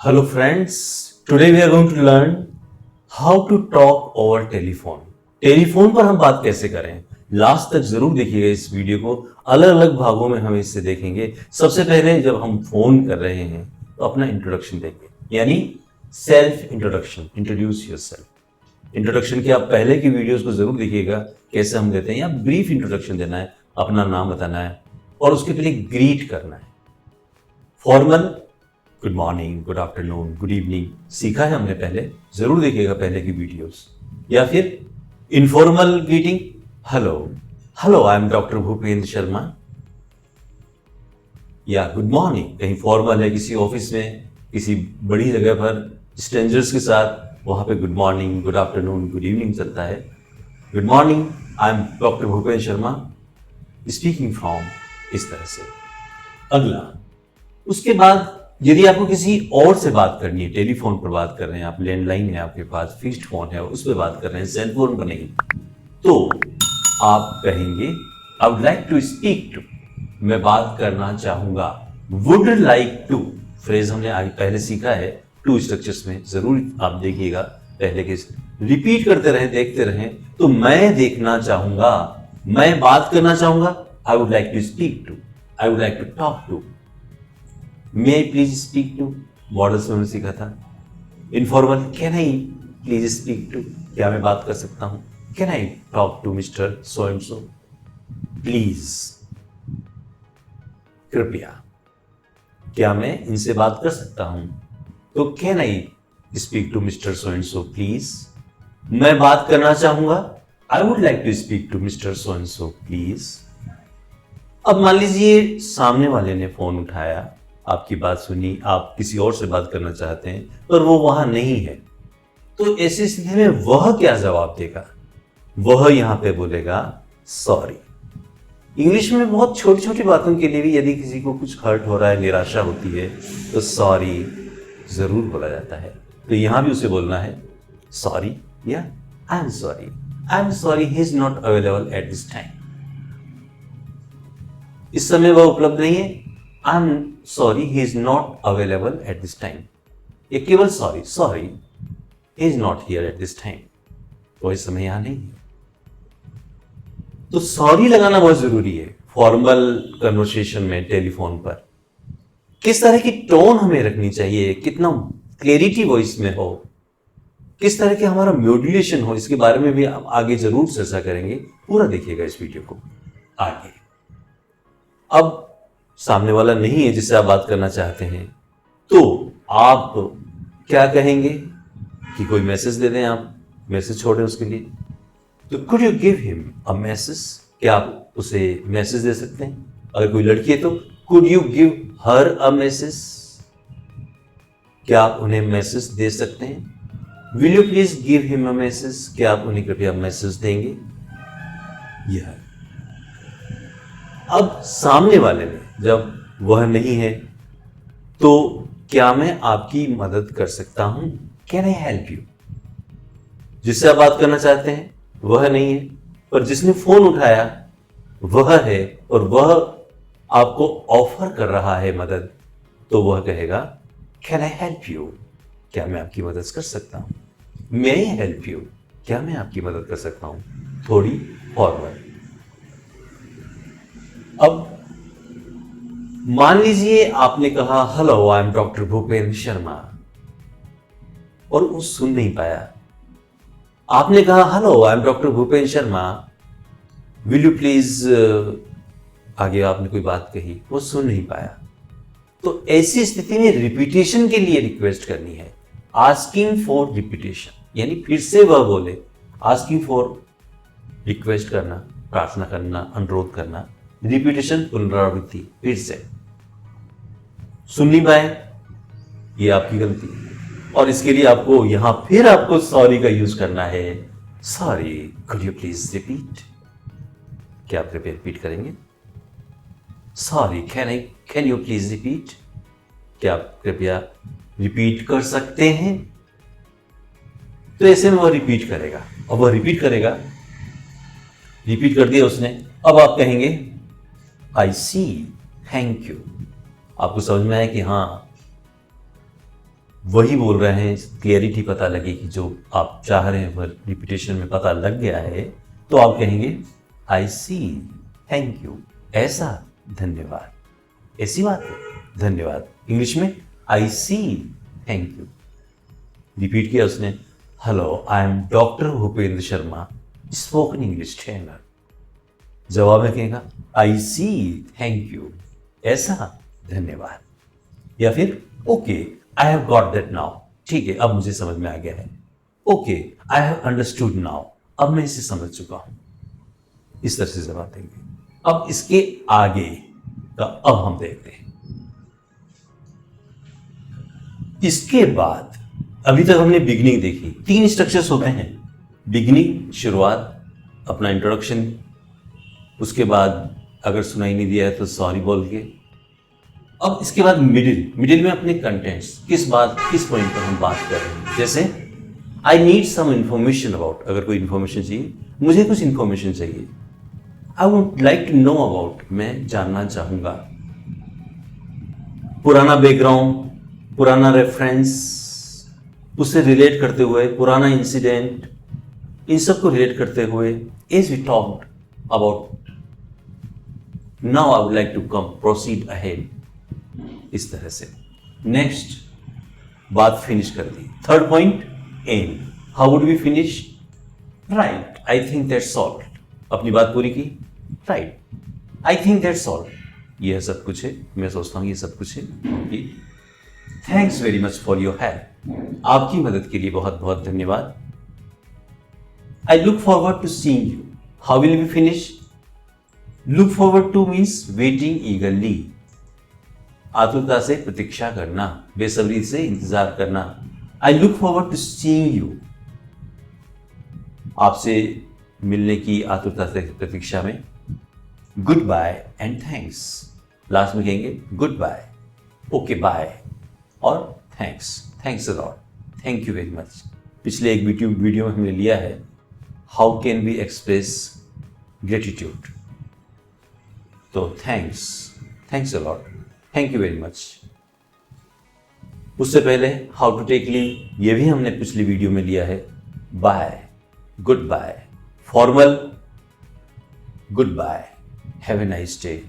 Hello friends, today we are going to learn how to talk over telephone. Telephone पर हम बात कैसे करें? लास्ट तक जरूर देखिएगा इस वीडियो को। अलग अलग भागों में हम इससे देखेंगे। सबसे पहले जब हम फोन कर रहे हैं तो अपना इंट्रोडक्शन देंगे, यानी self introduction, introduce yourself. Introduction की आप पहले की वीडियोस को जरूर देखिएगा कैसे हम देते हैं। या ब्रीफ इंट्रोडक्शन देना है, अपना नाम बताना है और उसके पहले ग्रीट करना है। Formal good morning, good afternoon, good evening सीखा है हमने पहले, जरूर देखिएगा पहले की वीडियोस। या फिर informal greeting, hello I am doctor Bhupendra Sharma. या गुड मॉर्निंग कहीं फॉर्मल है, किसी ऑफिस में, किसी बड़ी जगह पर स्ट्रेंजर्स के साथ, वहां पे good morning, good afternoon, good evening चलता है। Good morning, I am doctor Bhupendra Sharma speaking from, इस तरह से। अगला, उसके बाद यदि आपको किसी और से बात करनी है, टेलीफोन पर बात कर रहे हैं आप, लैंडलाइन है आपके पास, फिक्स्ड फोन है उस पर बात कर रहे हैं, सेल फोन पर नहीं, तो आप कहेंगे I would like to speak to, मैं बात करना चाहूंगा। वुड लाइक टू फ्रेज हमने आगे पहले सीखा है टू स्ट्रक्चर्स में, जरूर आप देखिएगा पहले के, रिपीट करते रहें, देखते रहें। तो मैं देखना चाहूंगा, मैं बात करना चाहूंगा, I would like to speak to, I would like to talk to. May I please speak to, models में हमने सीखा था। Informal, can I please speak to, क्या मैं बात कर सकता हूं? Can I talk to mister so and so, please, कृपया, क्या मैं इनसे बात कर सकता हूं? तो can I speak to mister so and so please. मैं बात करना चाहूंगा, I would like to speak to mister so and so please. अब मान लीजिए सामने वाले ने फोन उठाया, आपकी बात सुनी, आप किसी और से बात करना चाहते हैं पर वो वहां नहीं है, तो ऐसी स्थिति में वह क्या जवाब देगा? वह यहां पे बोलेगा सॉरी। इंग्लिश में बहुत छोटी छोटी बातों के लिए भी यदि किसी को कुछ हर्ट हो रहा है, निराशा होती है, तो सॉरी जरूर बोला जाता है। तो यहां भी उसे बोलना है सॉरी, या I am sorry, I am sorry he is not available at this time, इस समय वह उपलब्ध नहीं है। I am sorry he is not available at this time, ये केवल sorry he is not here at this time, वो इस समय यहां नहीं है। तो सॉरी लगाना बहुत जरूरी है फॉर्मल कन्वर्सेशन में, टेलीफोन पर। किस तरह की टोन हमें रखनी चाहिए, कितना क्लैरिटी वॉइस में हो, किस तरह के हमारा मॉड्यूलेशन हो, इसके बारे में भी हम आगे जरूर चर्चा करेंगे। पूरा देखिएगा इस वीडियो को आगे। अब सामने वाला नहीं है जिससे आप बात करना चाहते हैं, तो आप क्या कहेंगे कि कोई मैसेज दे दें, आप मैसेज छोड़ें उसके लिए। तो could you give him a message, क्या आप उसे मैसेज दे सकते हैं? अगर कोई लड़की है तो could you give her a message, क्या आप उन्हें मैसेज दे सकते हैं? Will you please give him a message, क्या आप उन्हें कृपया मैसेज देंगे? यह अब सामने वाले में जब वह नहीं है तो क्या मैं आपकी मदद कर सकता हूं? Can I help you. जिससे आप बात करना चाहते हैं वह नहीं है, पर जिसने फोन उठाया वह है और वह आपको ऑफर कर रहा है मदद, तो वह कहेगा कैन आई हेल्प यू, क्या मैं आपकी मदद कर सकता हूं? मे आई हेल्प यू, क्या मैं आपकी मदद कर सकता हूं? थोड़ी फॉरवर्ड। अब मान लीजिए आपने कहा hello I am doctor Bhupendra Sharma, और वो सुन नहीं पाया। आपने कहा hello I am doctor Bhupendra Sharma, will you please, आगे आपने कोई बात कही, वो सुन नहीं पाया। तो ऐसी स्थिति में रिपीटेशन के लिए रिक्वेस्ट करनी है, आस्किंग फॉर रिपीटेशन, यानी फिर से वह बोले। आस्किंग फॉर, रिक्वेस्ट करना, प्रार्थना करना, अनुरोध करना, रिपीटेशन पुनरावृत्ति, फिर से। सुन नहीं पाए, ये आपकी गलती है, और इसके लिए आपको यहां फिर आपको सॉरी का यूज करना है। Sorry, could you please repeat, क्या आप कृपया रिपीट करेंगे? Sorry, can you please repeat, क्या आप कृपया रिपीट कर सकते हैं? तो ऐसे में वह रिपीट करेगा, और वह रिपीट करेगा, रिपीट कर दिया उसने। अब आप कहेंगे आई सी, थैंक यू। आपको समझ में आया कि हाँ वही बोल रहे हैं, क्लियरिटी पता लगे कि जो आप चाह रहे हैं पर रिपीटेशन में पता लग गया है, तो आप कहेंगे आई सी, थैंक यू, ऐसा, धन्यवाद, ऐसी बात है, धन्यवाद। इंग्लिश में आई सी, थैंक यू। रिपीट किया उसने, hello I am doctor Bhupendra Sharma, spoken English trainer. जवाब में कहेगा आई सी, थैंक यू, ऐसा, धन्यवाद। या फिर okay I have got that now, ठीक है अब मुझे समझ में आ गया है। Okay I have understood now, अब मैं इसे समझ चुका हूं। इस तरह से जवाब देंगे। अब इसके आगे का अब हम देखते हैं। इसके बाद अभी तक हमने बिगिनिंग देखी। 3 स्ट्रक्चर्स होते हैं, बिगिनिंग शुरुआत, अपना इंट्रोडक्शन, उसके बाद अगर सुनाई नहीं दिया है तो सॉरी बोल के। अब इसके बाद मिडिल में अपने कंटेंट्स, किस पॉइंट पर हम बात कर रहे हैं। जैसे I need some information about, अगर कोई इंफॉर्मेशन चाहिए, मुझे कुछ इंफॉर्मेशन चाहिए। I would like to know about, मैं जानना चाहूंगा। पुराना बैकग्राउंड, पुराना रेफरेंस, उससे रिलेट करते हुए पुराना इंसिडेंट, इन सबको रिलेट करते हुए as we talked about, now I would like to come proceed ahead, इस तरह से। नेक्स्ट बात फिनिश कर दी। Third point, end. How would we finish? Right, I think that's all. अपनी बात पूरी की, right, I think that's all, यह सब कुछ है, मैं सोचता हूं ये सब कुछ है। Thanks very much for your help, आपकी मदद के लिए बहुत बहुत धन्यवाद। I look forward to seeing you. How will we finish? Look forward to means waiting eagerly, आतुरता से प्रतीक्षा करना, बेसब्री से इंतजार करना। I look forward to seeing you, आपसे मिलने की आतुरता से प्रतीक्षा में। Goodbye and thanks, last में कहेंगे गुड बाय, ओके बाय और thanks a lot, thank you very much. पिछले एक वीडियो में हमने लिया है how can we express gratitude, तो thanks a lot, thank you very much. उससे पहले हाउ टू टेक लीव, ये भी हमने पिछली वीडियो में लिया है। Bye, goodbye, formal goodbye, have a nice day,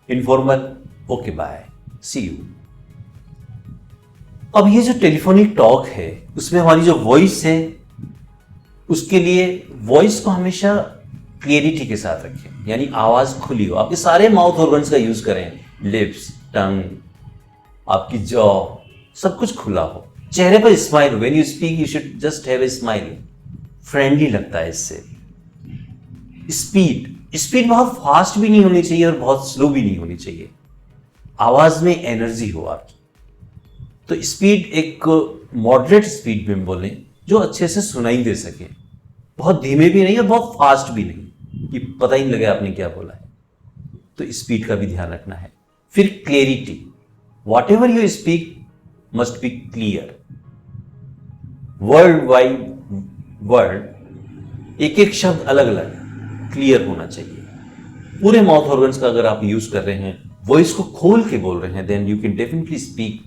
informal okay bye, see you. अब ये जो टेलीफोनिक टॉक है उसमें हमारी जो वॉइस है, उसके लिए वॉइस को हमेशा क्लियरिटी के साथ रखें, यानी आवाज खुली हो। आपके सारे माउथ ऑर्गन्स का यूज करें, लिप्स, टंग, आपकी जॉ, सब कुछ खुला हो। चेहरे पर स्माइल हो, when you speak you should just have a smile, friendly लगता है इससे। स्पीड बहुत फास्ट भी नहीं होनी चाहिए और बहुत स्लो भी नहीं होनी चाहिए, आवाज में एनर्जी हो आपकी। तो स्पीड एक मॉडरेट स्पीड में बोलें जो अच्छे से सुनाई दे सके, बहुत धीमे भी नहीं और बहुत फास्ट भी नहीं कि पता ही नहीं लगे आपने क्या बोला है। तो स्पीड का भी ध्यान रखना है। फिर clarity, what ever you speak must be clear. Word wide word, एक एक शब्द अलग अलग क्लियर होना चाहिए। पूरे माउथ ऑर्गन्स का अगर आप यूज कर रहे हैं, वॉइस को खोल के बोल रहे हैं, then you can definitely speak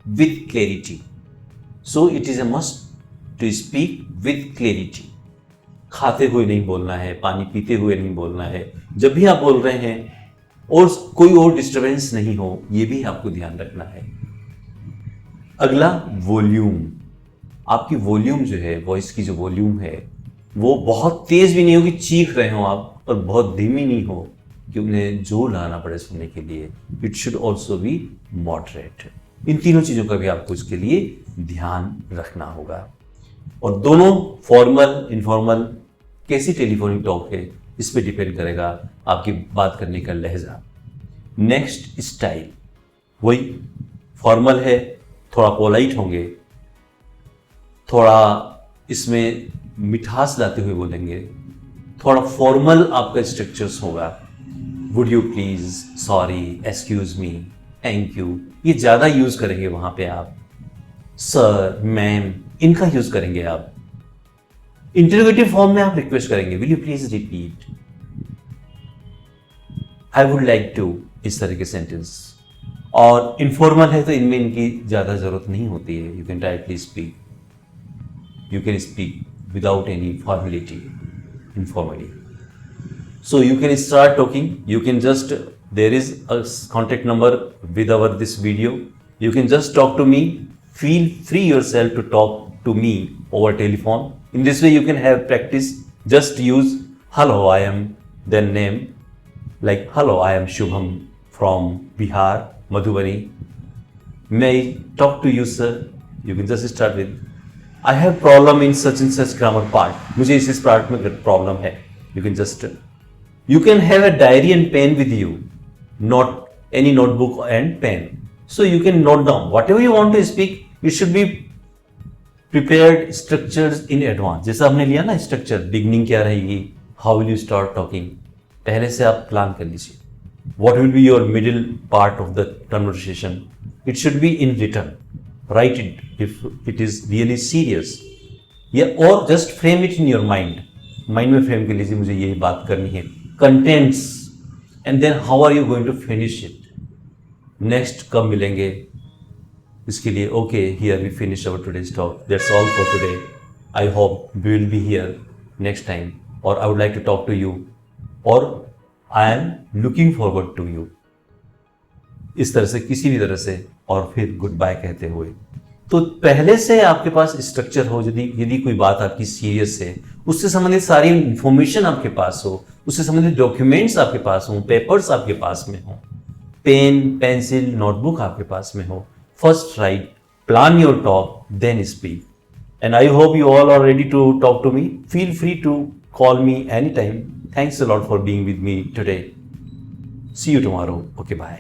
with clarity. So it is a must to speak with clarity. खाते हुए नहीं बोलना है, पानी पीते हुए नहीं बोलना है, जब भी आप बोल रहे हैं और कोई और डिस्टरबेंस नहीं हो, यह भी आपको ध्यान रखना है। अगला वॉल्यूम, आपकी वॉल्यूम जो है, वॉइस की जो वॉल्यूम है, वो बहुत तेज भी नहीं हो कि चीख रहे हो आप, और बहुत धीमी नहीं हो कि उन्हें जोर लाना पड़े सुनने के लिए। It should also be moderate. इन तीनों चीजों का भी आपको इसके लिए ध्यान रखना होगा। और दोनों फॉर्मल इनफॉर्मल, कैसी टेलीफोनिक टॉक है, इस पे डिपेंड करेगा आपकी बात करने का लहजा। नेक्स्ट स्टाइल, वही फॉर्मल है, थोड़ा पोलाइट होंगे, थोड़ा इसमें मिठास लाते हुए बोलेंगे, थोड़ा फॉर्मल आपका स्ट्रक्चर्स होगा। Would you please, sorry, excuse me, thank you, ये ज्यादा यूज करेंगे वहां पे आप। सर, मैम, इनका यूज करेंगे आप। इंटरोगेटिव फॉर्म में आप रिक्वेस्ट करेंगे, will you please repeat, I would like to, इस तरह के सेंटेंस। और इनफॉर्मल है तो इनमें इनकी ज़्यादा ज़रूरत नहीं होती है. You can directly speak, you can speak without any formality informally. So you can start talking. You can just, there is a contact number with our this video. You can just talk to me. Feel free yourself to talk to me over telephone. In this way you can have practice. Just use hello, I am, then name, like hello, I am Shubham from Bihar, Madhubani. May I talk to you, sir? You can just start with I have problem in such and such grammar part. मुझे इस part में problem है. You can just, you can have a diary and pen with you, not any notebook and pen. So you can note down whatever you want to speak. It should be prepared structures in advance. जैसा हमने लिया ना structure, beginning क्या रहेगी, how will you start talking. पहले से आप plan कर लीजिए. What will be your middle part of the conversation? It should be in written. Write it if it is really serious. Yeah, or just frame it in your mind. Mind में frame कर लीजिए, मुझे ये बात करनी है. Contents, and then how are you going to finish it? Next कब मिलेंगे? इसके लिए okay, here we finish our today's talk. That's all for today. I hope we will be here next time. Or I would like to talk to you. Or I am looking forward to you. इस तरह से, किसी भी तरह से, और फिर good bye कहते हुए. तो पहले से आपके पास स्ट्रक्चर हो, यदि कोई बात आपकी सीरियस है, उससे संबंधित सारी इंफॉर्मेशन आपके पास हो, उससे संबंधित डॉक्यूमेंट्स आपके पास हो, पेपर्स आपके पास में हो, पेन, पेंसिल, नोटबुक आपके पास में हो. First write, plan your talk, then speak. And I hope you all are ready to talk to me. Feel free to call me any time. Thanks a lot for being with me today. See you tomorrow. Okay, bye.